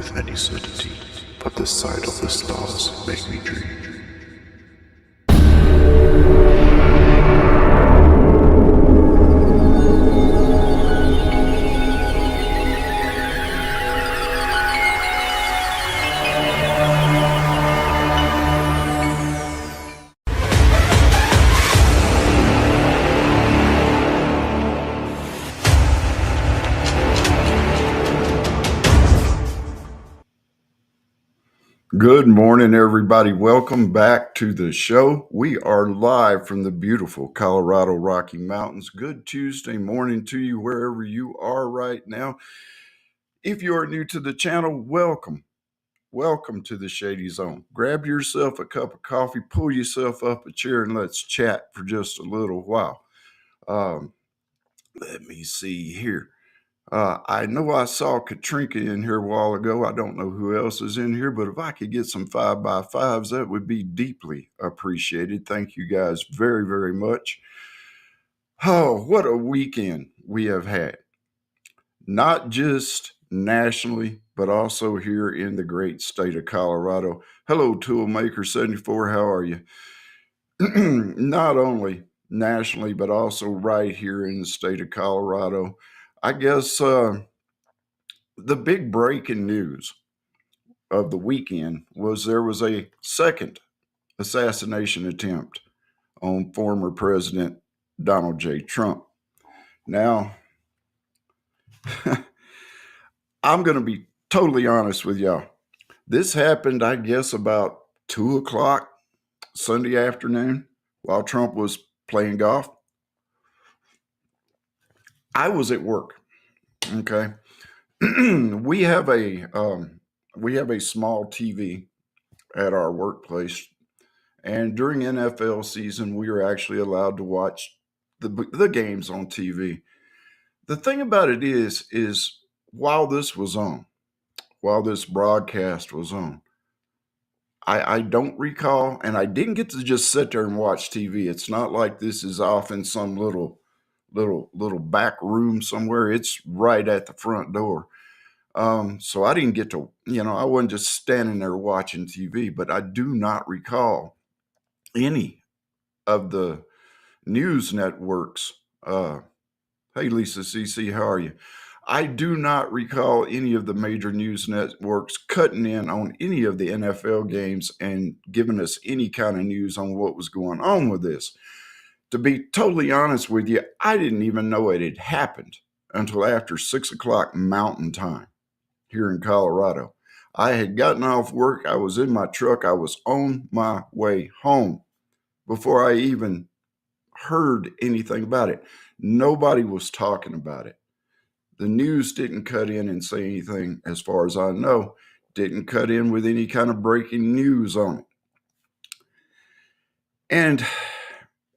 with any certainty, but the sight of the stars make me dream. Good morning, everybody. Welcome back to the show. We are live from the beautiful Colorado Rocky Mountains. Good Tuesday morning to you, wherever you are right now. If you are new to the channel, welcome. Welcome to the Shady Zone. Grab yourself a cup of coffee, pull yourself up a chair, and let's chat for just a little while. Let me see here. I know I saw Katrinka in here a while ago. I don't know who else is in here, but if I could get some 5x5s, that would be deeply appreciated. Thank you guys very, very much. Oh, what a weekend we have had. Not just nationally, but also here in the great state of Colorado. Hello, Toolmaker74. How are you? Not only nationally, but also right here in the state of Colorado. I guess the big breaking news of the weekend was there was a second assassination attempt on former President Donald J. Trump. Now, I'm going to be totally honest with y'all. This happened, I guess, about 2 o'clock Sunday afternoon while Trump was playing golf. I was at work. Okay. We have a small TV at our workplace, and during NFL season, we are actually allowed to watch the games on TV. The thing about it is while this broadcast was on, I don't recall, and I didn't get to just sit there and watch TV. It's not like this is off in some little back room somewhere. It's right at the front door. So I didn't get to, I wasn't just standing there watching TV, but I do not recall any of the news networks. Hey, Lisa CC, how are you? I do not recall any of the major news networks cutting in on any of the NFL games and giving us any kind of news on what was going on with this. To be totally honest with you, I didn't even know it had happened until after 6 o'clock Mountain Time here in Colorado. I had gotten off work. I was in my truck. I was on my way home before I even heard anything about it. Nobody was talking about it. The news didn't cut in and say anything, as far as I know, didn't cut in with any kind of breaking news on it. And,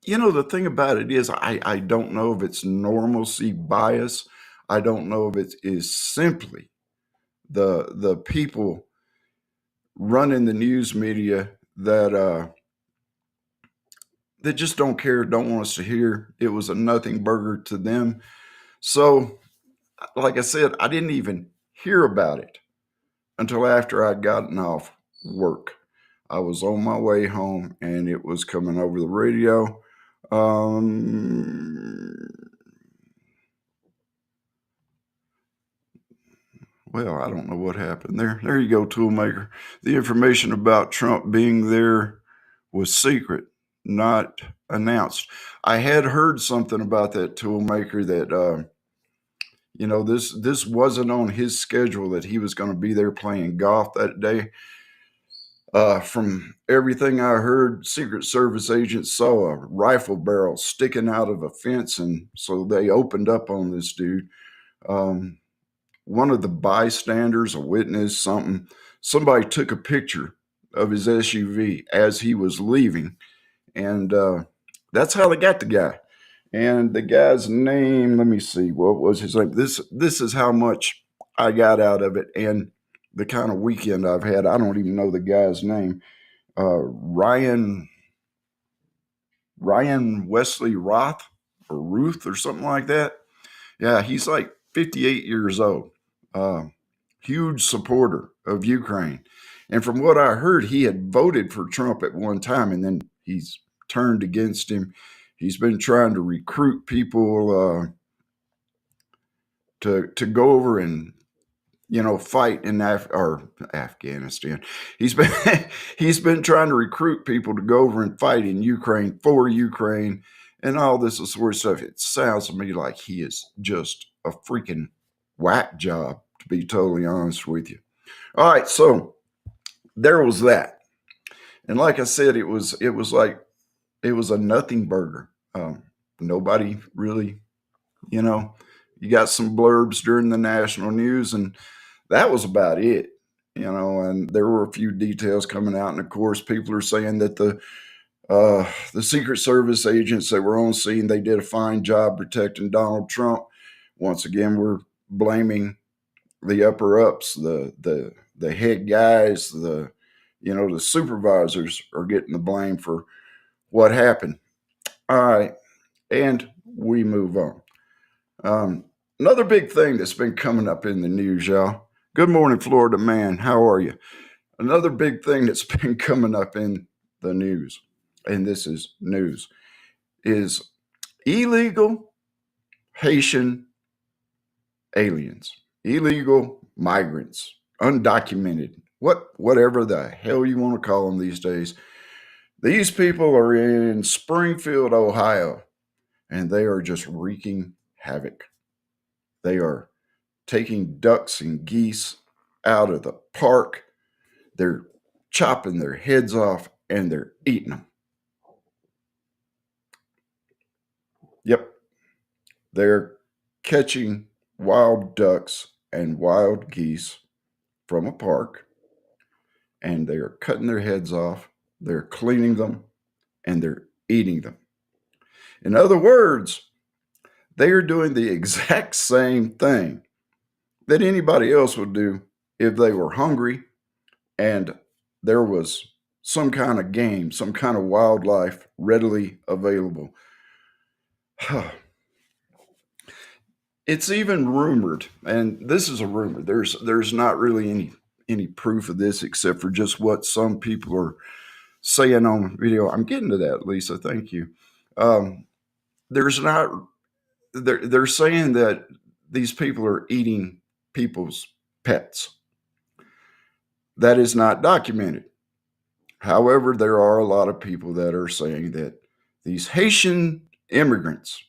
the thing about it is I don't know if it's normalcy bias. I don't know if it is simply the people running the news media that just don't care, don't want us to hear. It was a nothing burger to them. So, like I said, I didn't even hear about it until after I'd gotten off work. I was on my way home and it was coming over the radio. Well, I don't know what happened there. There you go, Toolmaker. The information about Trump being there was secret, not announced. I had heard something about that, Toolmaker, that this wasn't on his schedule, that he was going to be there playing golf that day. From everything I heard, Secret Service agents saw a rifle barrel sticking out of a fence, and so they opened up on this dude. One of the bystanders, a witness, somebody took a picture of his SUV as he was leaving, and that's how they got the guy. And the guy's name, let me see, what was his name? This is how much I got out of it, and the kind of weekend I've had. I don't even know the guy's name. Ryan Wesley Roth or Ruth or something like that. Yeah, he's like 58 years old. Huge supporter of Ukraine. And from what I heard, he had voted for Trump at one time and then he's turned against him. He's been trying to recruit people to go over and fight in Afghanistan. He's been he's been trying to recruit people to go over and fight in Ukraine for Ukraine and all this sort of stuff. It sounds to me like he is just a freaking whack job, to be totally honest with you. All right, so there was that, and like I said, it was a nothing burger. Nobody really, you know, you got some blurbs during the national news, and that was about it. And there were a few details coming out, and of course, people are saying that the Secret Service agents that were on scene, they did a fine job protecting Donald Trump. Once again, we're blaming the upper ups, the head guys, the supervisors are getting the blame for what happened. All right, and we move on. Another big thing that's been coming up in the news, y'all. Good morning, Florida man. How are you? Another big thing that's been coming up in the news, and this is news, is illegal Haitian aliens, illegal migrants, undocumented, whatever the hell you want to call them these days. These people are in Springfield, Ohio, and they are just wreaking havoc. They are taking ducks and geese out of the park. They're chopping their heads off and they're eating them. Yep. They're catching wild ducks and wild geese from a park and they are cutting their heads off. They're cleaning them and they're eating them. In other words, they are doing the exact same thing that anybody else would do if they were hungry and there was some kind of game, some kind of wildlife readily available. It's even rumored, and this is a rumor. There's not really any proof of this except for just what some people are saying on video. I'm getting to that, Lisa. Thank you. There's not. They're saying that these people are eating people's pets. That is not documented. However, there are a lot of people that are saying that these Haitian immigrants,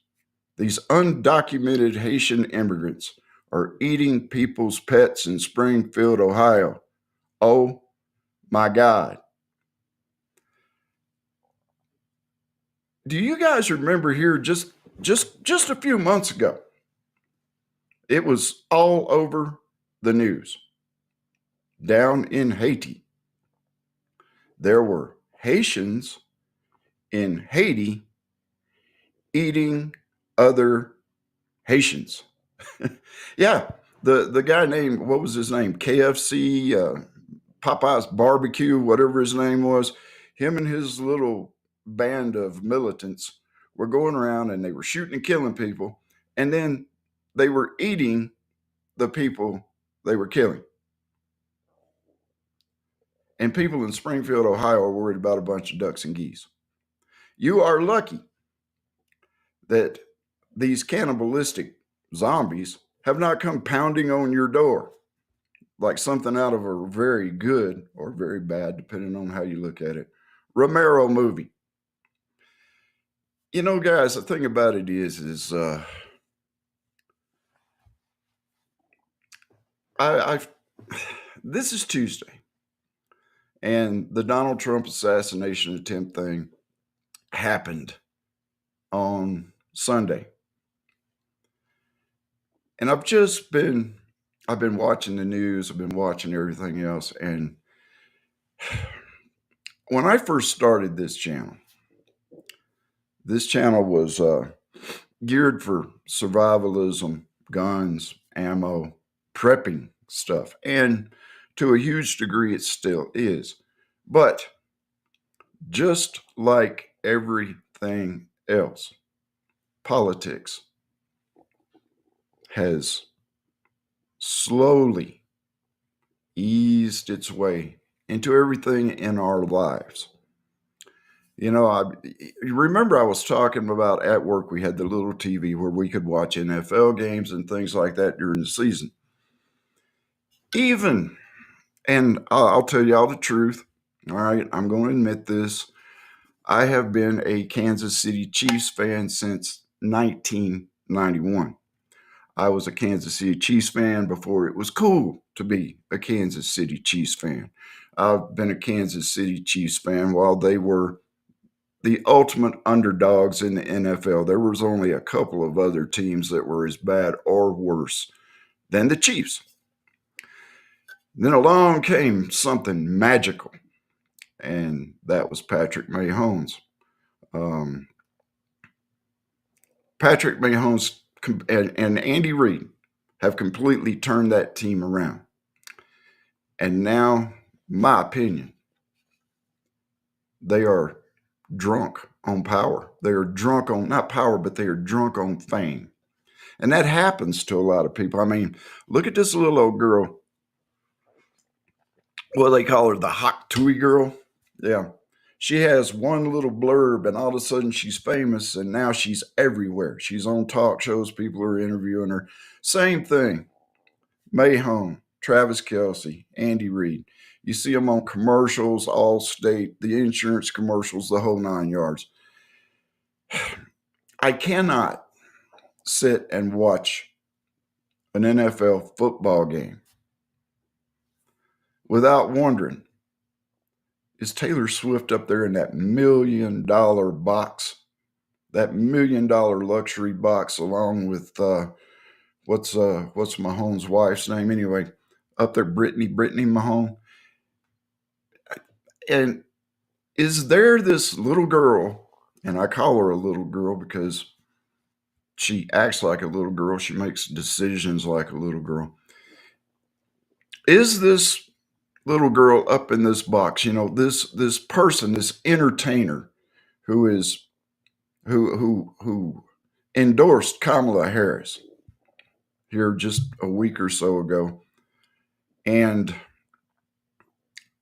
these undocumented Haitian immigrants, are eating people's pets in Springfield, Ohio. Oh my God. Do you guys remember here just a few months ago? It was all over the news. Down in Haiti, there were Haitians in Haiti eating other Haitians. Yeah, the guy named, what was his name? KFC, Popeye's Barbecue, whatever his name was. Him and his little band of militants were going around and they were shooting and killing people, and then they were eating the people they were killing. And people in Springfield, Ohio are worried about a bunch of ducks and geese. You are lucky that these cannibalistic zombies have not come pounding on your door like something out of a very good or very bad, depending on how you look at it, Romero movie. Guys, the thing about it is I've this is Tuesday, and the Donald Trump assassination attempt thing happened on Sunday. And I've been watching the news, I've been watching everything else, and when I first started this channel was geared for survivalism, guns, ammo, prepping stuff, and to a huge degree it still is. But just like everything else, politics has slowly eased its way into everything in our lives. You know, you remember I was talking about at work, we had the little TV where we could watch NFL games and things like that during the season. Even, and I'll tell you all the truth. All right, I'm going to admit this. I have been a Kansas City Chiefs fan since 1991. I was a Kansas City Chiefs fan before it was cool to be a Kansas City Chiefs fan. I've been a Kansas City Chiefs fan while they were the ultimate underdogs in the NFL. There was only a couple of other teams that were as bad or worse than the Chiefs. Then along came something magical, and that was Patrick Mahomes. Um, Patrick Mahomes and Andy Reid have completely turned that team around. And now, my opinion, they are drunk on power. They are drunk on not power, but they are drunk on fame. And that happens to a lot of people. I mean, look at this little old girl. What do they call her? The hot Tui girl? Yeah. She has one little blurb, and all of a sudden she's famous, and now she's everywhere. She's on talk shows. People are interviewing her. Same thing. Mayhem, Travis Kelsey, Andy Reid. You see them on commercials, Allstate, the insurance commercials, the whole 9 yards. I cannot sit and watch an NFL football game without wondering, is Taylor Swift up there in that $1 million box, that $1 million luxury box, along with what's Mahomes' wife's name anyway? Up there, Brittany Mahomes. And is there this little girl, and I call her a little girl because she acts like a little girl, she makes decisions like a little girl. Is this little girl up in this box, this person, this entertainer who endorsed Kamala Harris here just a week or so ago, and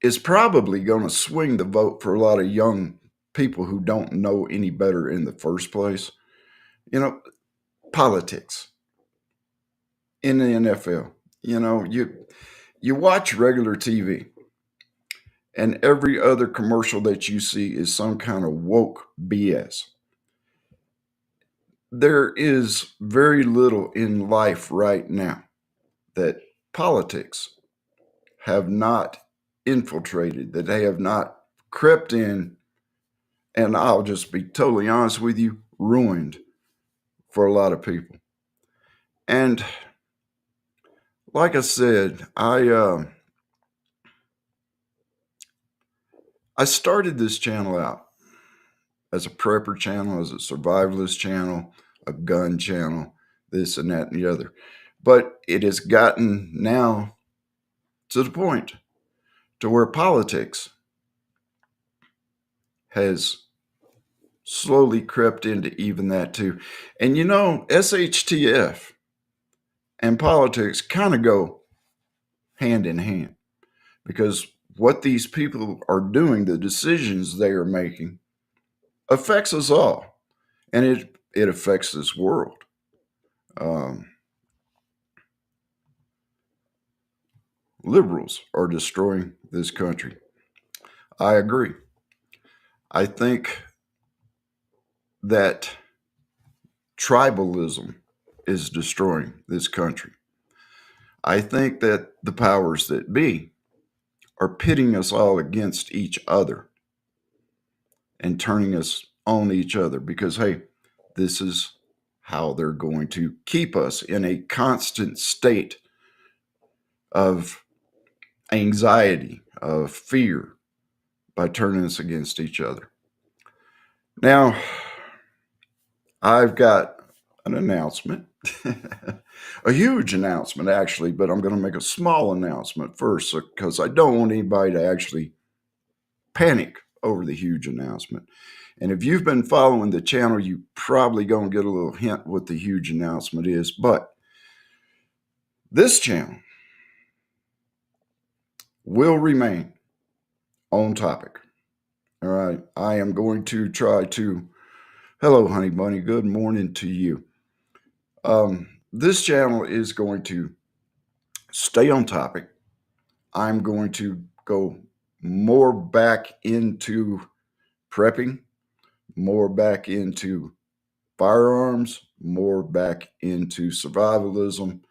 is probably going to swing the vote for a lot of young people who don't know any better in the first place. Politics in the NFL. You watch regular TV, and every other commercial that you see is some kind of woke BS. There is very little in life right now that politics have not infiltrated, that they have not crept in, and I'll just be totally honest with you, ruined for a lot of people. And like I said, I started this channel out as a prepper channel, as a survivalist channel, a gun channel, this and that and the other. But it has gotten now to the point to where politics has slowly crept into even that too. And SHTF and politics kind of go hand in hand, because what these people are doing, the decisions they are making, affects us all, and it affects this world. Liberals are destroying this country. I agree. I think that tribalism is destroying this country. I think that the powers that be are pitting us all against each other and turning us on each other because, hey, this is how they're going to keep us in a constant state of anxiety, of fear, by turning us against each other. Now, I've got an announcement, a huge announcement actually, but I'm going to make a small announcement first because I don't want anybody to actually panic over the huge announcement. And if you've been following the channel, you probably going to get a little hint what the huge announcement is. But this channel will remain on topic. All right. I am going to try to. Hello, Honey Bunny. Good morning to you. This channel is going to stay on topic. I'm going to go more back into prepping, more back into firearms, more back into survivalism.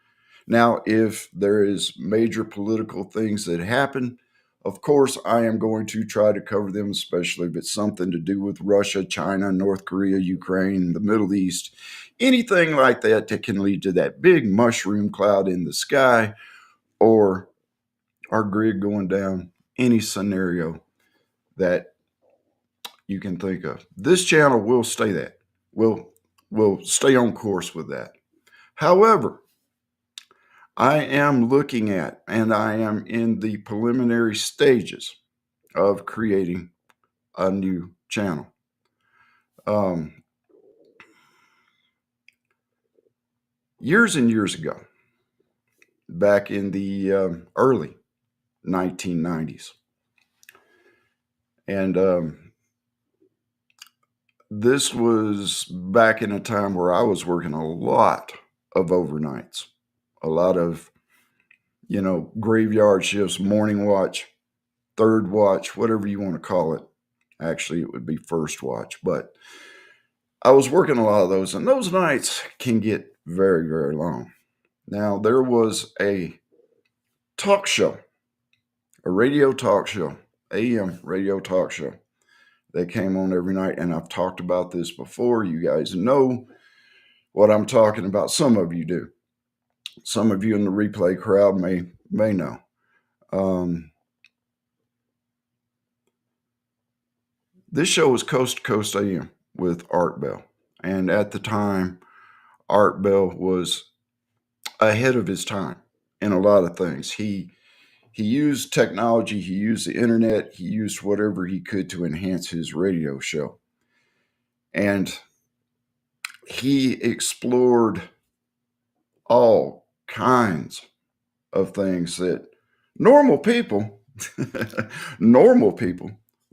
Now, if there is major political things that happen, of course, I am going to try to cover them, especially if it's something to do with Russia, China, North Korea, Ukraine, the Middle East, anything like that that can lead to that big mushroom cloud in the sky or our grid going down, any scenario that you can think of. This channel will stay that. We'll stay on course with that. However, I am looking at, and I am in the preliminary stages of creating a new channel. Years and years ago, back in the early 1990s, and this was back in a time where I was working a lot of overnights, a lot of, graveyard shifts, morning watch, third watch, whatever you want to call it. Actually, it would be first watch, but I was working a lot of those, and those nights can get very, very long. Now, there was a talk show, a radio talk show, AM radio talk show that came on every night, and I've talked about this before. You guys know what I'm talking about. Some of you do. Some of you in the replay crowd may know. This show was Coast to Coast AM with Art Bell. And at the time, Art Bell was ahead of his time in a lot of things. He used technology, he used the internet, he used whatever he could to enhance his radio show. And he explored all kinds of things that normal people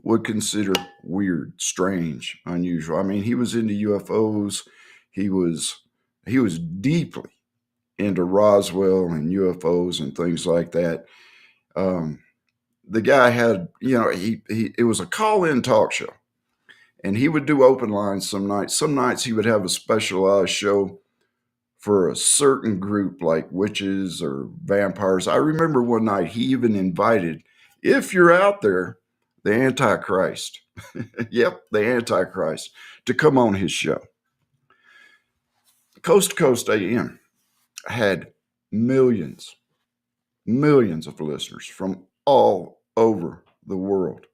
would consider weird, strange, unusual. I mean, he was into UFOs. He was deeply into Roswell and UFOs and things like that. The guy had, it was a call-in talk show, and he would do open lines some nights. Some nights he would have a specialized show for a certain group like witches or vampires. I remember one night he even invited, if you're out there, the Antichrist. Yep, the Antichrist, to come on his show. Coast to Coast AM had millions of listeners from all over the world.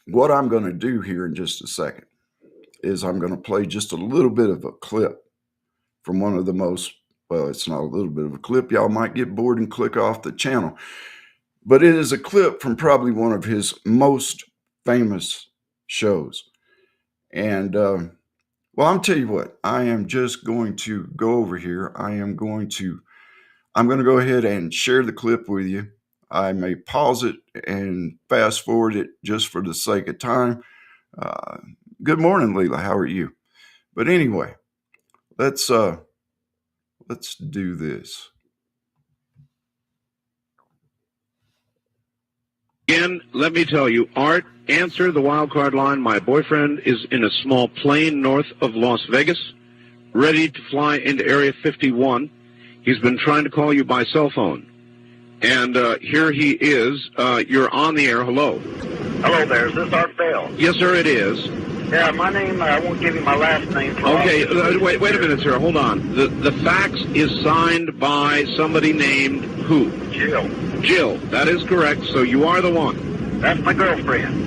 What I'm going to do here in just a second is I'm going to play just a little bit of a clip from one of the most, well, it's not a little bit of a clip. Y'all might get bored and click off the channel. But it is a clip from probably one of his most famous shows. And, well, I'll tell you what, I am just going to go over here. I'm going to go ahead and share the clip with you. I may pause it and fast forward it just for the sake of time. Good morning, Leela. How are you? But anyway, let's do this. Again, let me tell you, Art, answer the wild card line. My boyfriend is in a small plane north of Las Vegas, ready to fly into Area 51. He's been trying to call you by cell phone. And here he is. You're on the air. Hello. Hello there. Is this Art Bell? Yes, sir, it is. Yeah, my name, I won't give you my last name. Okay, wait a minute, sir. Hold on. The fax is signed by somebody named who? Jill. Jill. That is correct. So you are the one. That's my girlfriend.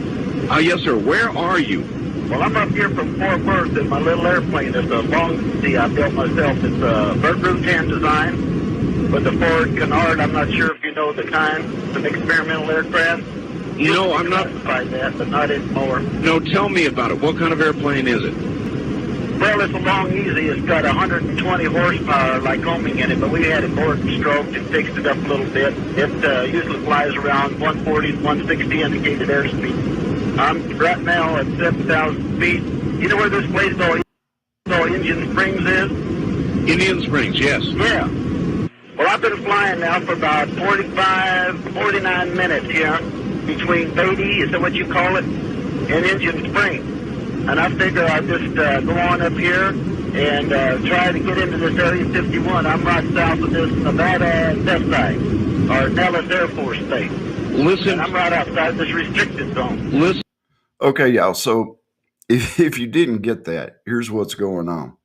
Yes, sir. Where are you? Well, I'm up here from Fort Worth in my little airplane. It's a long sea I built myself. It's a Berggruen 10 design with the Ford Canard. I'm not sure if you know the kind. It's an experimental aircraft. No, I'm not. That, but not anymore. No, tell me about it. What kind of airplane is it? Well, it's a long easy. It's got 120 horsepower Lycoming in it, but we had it bored and stroked and fixed it up a little bit. It usually flies around 140 to 160 indicated airspeed. I'm right now at 7,000 feet. You know where this place called Indian Springs is? Indian Springs, yes. Yeah. Well, I've been flying now for about 49 minutes here between Beatty, is that what you call it, and Indian Springs. And I figure I'll just go on up here and try to get into this Area 51. I'm right south of this Nevada test site, or Nellis Air Force Base. Listen. And I'm right outside this restricted zone. Listen. Okay, y'all. So if you didn't get that, here's what's going on.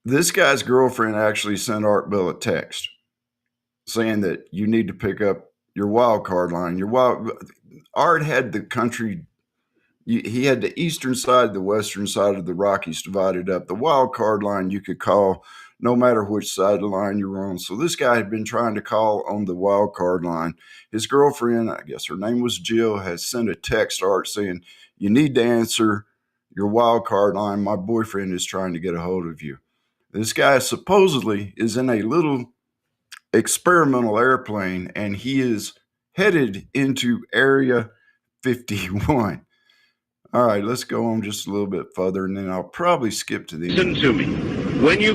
This guy's girlfriend actually sent Art Bell a text saying that you need to pick up your wild card line. Art had the country. He had the eastern side, the western side of the Rockies divided up. The wild card line you could call no matter which side of the line you were on. So this guy had been trying to call on the wild card line. His girlfriend, I guess her name was Jill, has sent a text to Art saying, you need to answer your wild card line. My boyfriend is trying to get a hold of you. This guy supposedly is in a little experimental airplane, and he is headed into Area 51. All right, let's go on just a little bit further, and then I'll probably skip to the end. Listen to me. When you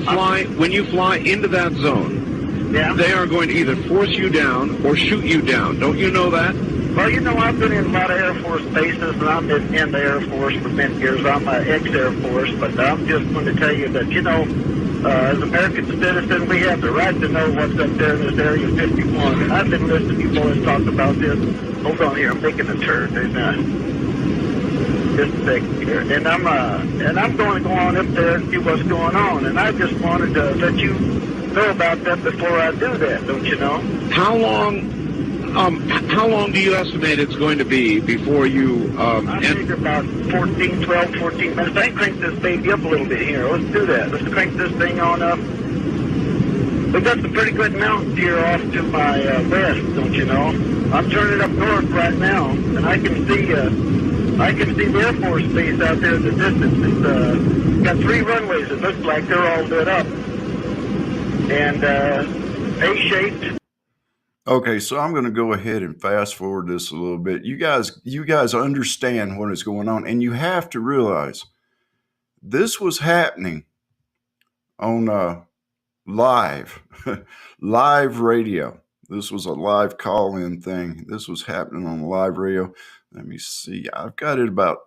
fly into that zone, Yeah. they are going to either force you down or shoot you down. Don't you know that? Well, you know, I've been in a lot of Air Force bases, and I've been in the Air Force for many years. I'm an ex-Air Force, but I'm just going to tell you that, you know, as American citizens, we have the right to know what's up there in this Area 51. And I've been listening to you boys talk about this. Hold on here, I'm making a turn. Just a second here. And I'm going to go on up there and see what's going on. And I just wanted to let you know about that before I do that, don't you know? How long do you estimate it's going to be before you I figure about 12, 14 minutes. I can crank this baby up a little bit here. Let's do that. Let's crank this thing on up. We've got some pretty good mountains here off to my west, don't you know? I'm turning up north right now, and I can see the Air Force base out there in the distance. It's got 3 runways. It looks like they're all lit up and A-shaped. Okay, so I'm going to go ahead and fast forward this a little bit. You guys understand what is going on, and you have to realize this was happening on live radio. This was a live call-in thing. This was happening on live radio. Let me see. I've got it about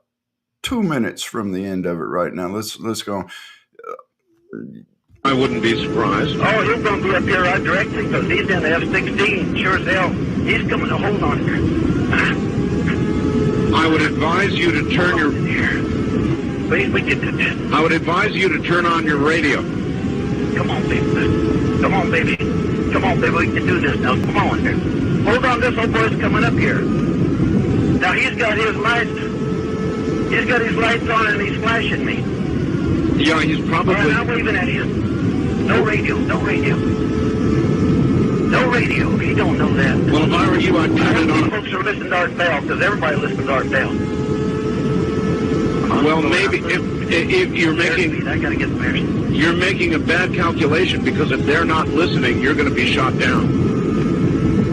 2 minutes from the end of it right now. Let's go. I wouldn't be surprised. Oh, he's going to be up here right directly because he's in the F-16. Sure as hell. He's coming to hold on here. I would advise you to turn your. Please, we get to this. I would advise you to turn on your radio. Come on, baby. Come on, baby. Come on, baby. We can do this now. Come on here. Hold on. This old boy's coming up here. Now, he's got his lights. He's got his lights on and he's flashing me. Yeah, he's probably. All right, I'm waving at you. No radio. No radio. No radio. He don't know that. Well, if I were you, I'd turn it on. Folks are listening to Art Bell because everybody listens to Art Bell. Well, maybe if you're making. I gotta get some airspeed. You're making a bad calculation because if they're not listening, you're going to be shot down.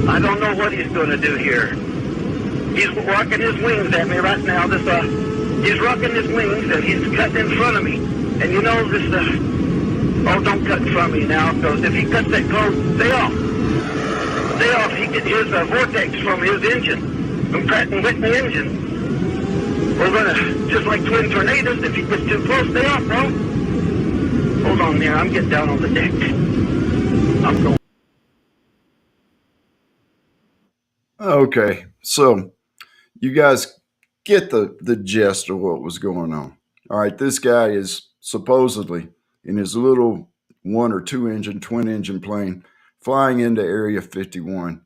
I don't know what he's going to do here. He's rocking his wings at me right now. He's rocking his wings and he's cutting in front of me. And you know this. Oh, don't cut in front of me now, because if he cuts that close, stay off. Stay off. He gets his vortex from his engine, from Pratt and Whitney engine. We're gonna just like twin tornadoes. If he gets too close, stay off, bro. Hold on there. I'm getting down on the deck. I'm going. Okay, so you guys get the gist of what was going on. All right, this guy is supposedly in his little 1 or 2 engine, twin engine plane flying into Area 51.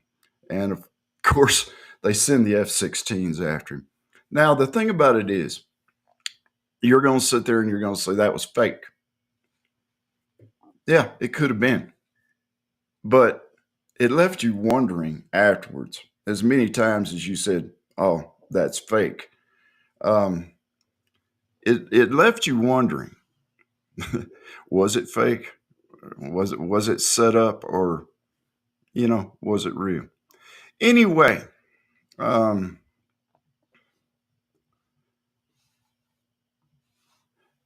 And of course, they send the F-16s after him. Now, the thing about it is, you're going to sit there and you're going to say that was fake. Yeah, it could have been. But it left you wondering afterwards, as many times as you said, oh, that's fake. it left you wondering, was it fake? Was it set up, or was it real? Anyway, um,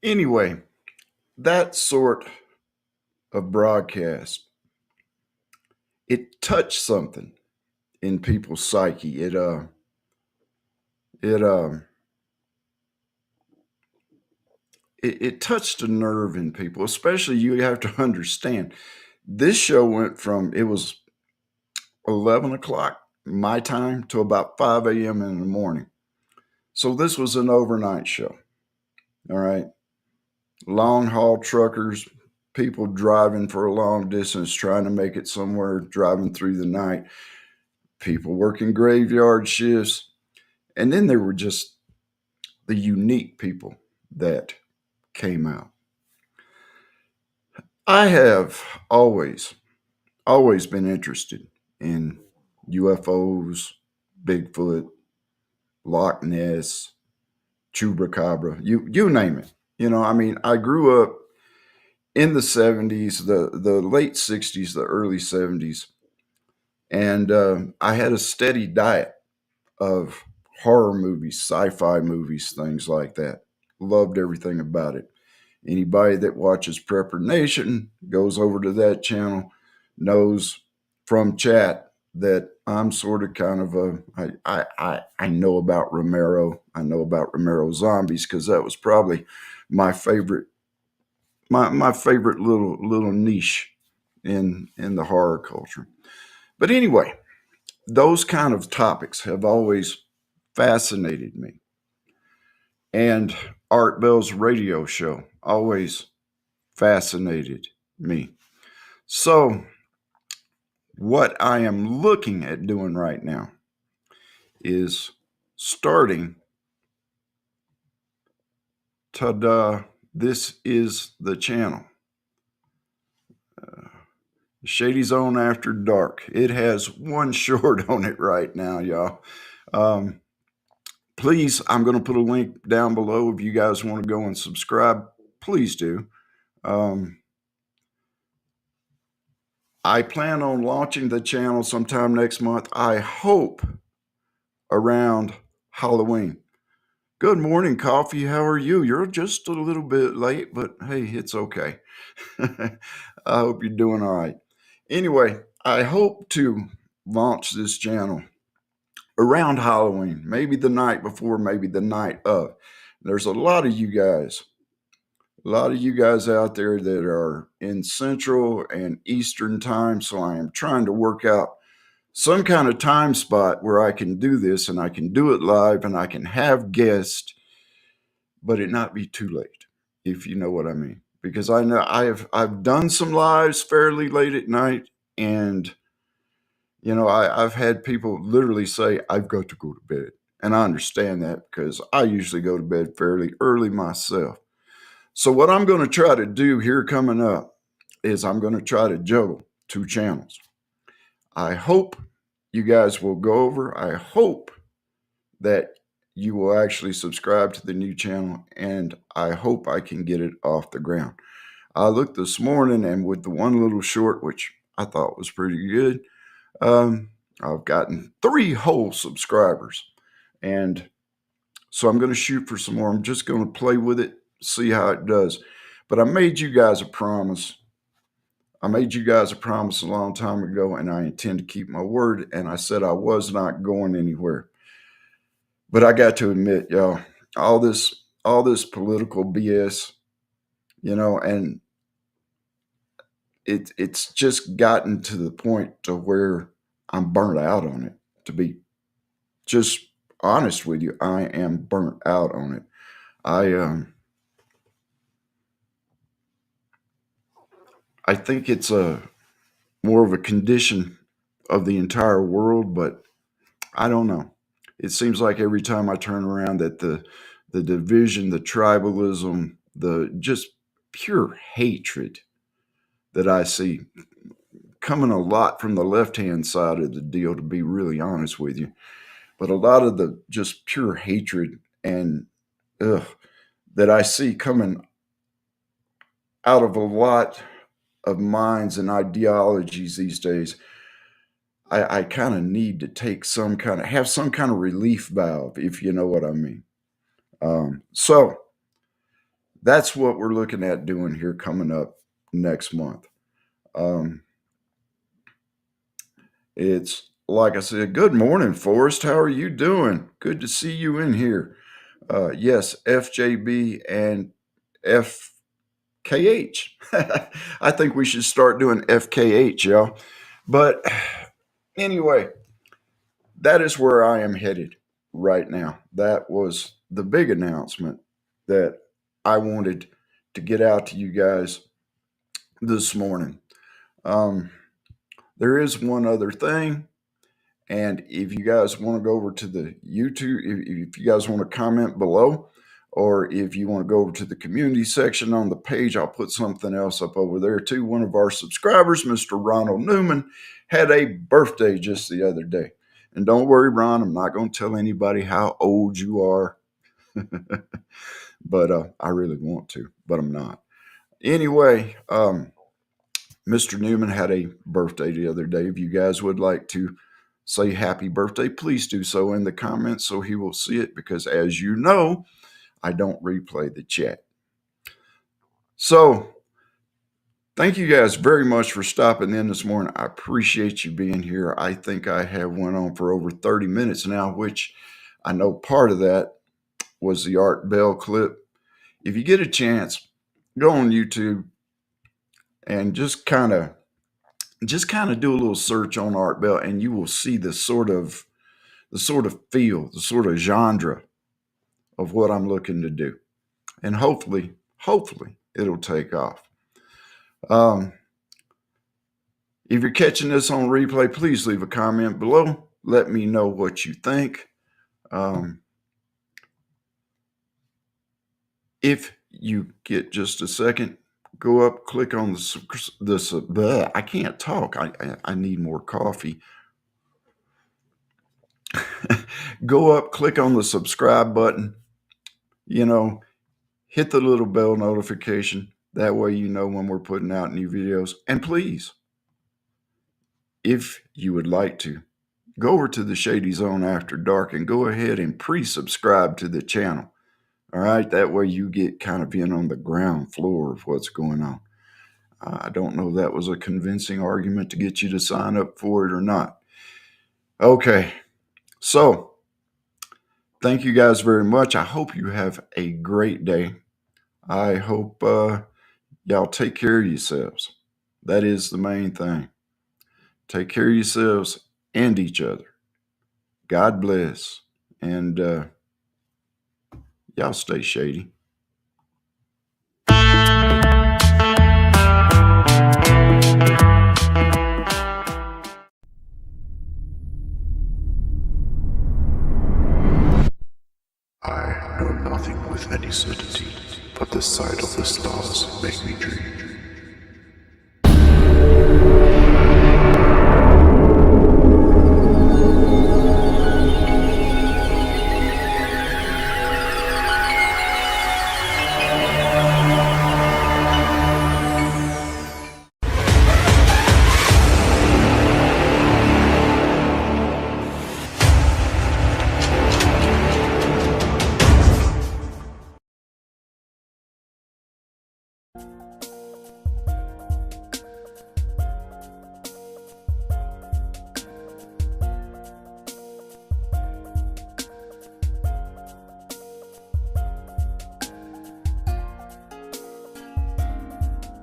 anyway, that sort of broadcast, it touched something in people's psyche. It it touched a nerve in people. Especially, you have to understand, this show went from, it was 11 o'clock my time to about 5 a.m. in the morning. So this was an overnight show. All right, long haul truckers, people driving for a long distance, trying to make it somewhere, driving through the night, people working graveyard shifts. And then there were just the unique people that came out. I have always been interested in UFOs, Bigfoot, Loch Ness, Chupacabra, you name it. I mean, I grew up in the 70s, the late 60s, the early 70s, and I had a steady diet of horror movies, sci-fi movies, things like that. Loved everything about it. Anybody that watches Prepper Nation, goes over to that channel, knows from chat that I'm sort of kind of I know about Romero. I know about Romero Zombies because that was probably my favorite my favorite little niche in the horror culture. But anyway, those kind of topics have always fascinated me. And Art Bell's radio show always fascinated me. So, what I am looking at doing right now is starting, ta-da, this is the channel. Shady Zone After Dark. It has one short on it right now, y'all. Please, I'm going to put a link down below if you guys want to go and subscribe. Please do. I plan on launching the channel sometime next month. I hope around Halloween. Good morning, Coffee. How are you? You're just a little bit late, but hey, it's okay. I hope you're doing all right. Anyway, I hope to launch this channel around Halloween, maybe the night before, maybe the night of. There's a lot of you guys out there that are in Central and Eastern time. So I am trying to work out some kind of time spot where I can do this, and I can do it live, and I can have guests, but it not be too late, if you know what I mean. Because I know I've done some lives fairly late at night, and I've had people literally say, I've got to go to bed. And I understand that because I usually go to bed fairly early myself. So what I'm going to try to do here coming up is I'm going to try to juggle two channels. I hope you guys will go over. I hope that you will actually subscribe to the new channel, and I hope I can get it off the ground. I looked this morning, and with the one little short, which I thought was pretty good, I've gotten 3 whole subscribers. And so I'm going to shoot for some more. I'm just going to play with it, see how it does. But I made you guys a promise. I made you guys a promise a long time ago, and I intend to keep my word. And I said I was not going anywhere. But I got to admit, y'all, all this political BS, and it's just gotten to the point to where I'm burnt out on it. To be just honest with you, I am burnt out on it. I think it's more of a condition of the entire world, but I don't know. It seems like every time I turn around that the division, the tribalism, the just pure hatred that I see coming a lot from the left-hand side of the deal, to be really honest with you. But a lot of the just pure hatred and that I see coming out of a lot of minds and ideologies these days, I kind of need to take have some kind of relief valve, if you know what I mean. So that's what we're looking at doing here coming up next month. Um, it's like I said, good morning, Forrest. How are you doing? Good to see you in here. Yes, FJB and FKH. I think we should start doing FKH, y'all. But anyway, that is where I am headed right now. That was the big announcement that I wanted to get out to you guys this morning. There is one other thing. And if you guys want to go over to the YouTube, if you guys want to comment below, or if you want to go over to the community section on the page, I'll put something else up over there too. One of our subscribers, Mr. Ronald Newman, had a birthday just the other day. And don't worry, Ron, I'm not going to tell anybody how old you are. But I really want to, but I'm not. Anyway, Mr. Newman had a birthday the other day. If you guys would like to say happy birthday, please do so in the comments so he will see it, because as you know, I don't replay the chat. So thank you guys very much for stopping in this morning. I appreciate you being here. I think I have went on for over 30 minutes now, which I know part of that was the Art Bell clip. If you get a chance, go on YouTube and just kind of do a little search on Art Bell, and you will see the sort of feel, the sort of genre of what I'm looking to do. And hopefully it'll take off. If you're catching this on replay, please leave a comment below. Let me know what you think. If you get just a second, go up, click on I can't talk. I need more coffee. Go up, click on the subscribe button. Hit the little bell notification. That way you know when we're putting out new videos. And please, if you would like to, go over to the Shady Zone After Dark and go ahead and pre-subscribe to the channel. All right, that way you get kind of in on the ground floor of what's going on. I don't know if that was a convincing argument to get you to sign up for it or not. Okay, so thank you guys very much. I hope you have a great day. I hope y'all take care of yourselves. That is the main thing. Take care of yourselves and each other. God bless. And y'all stay shady.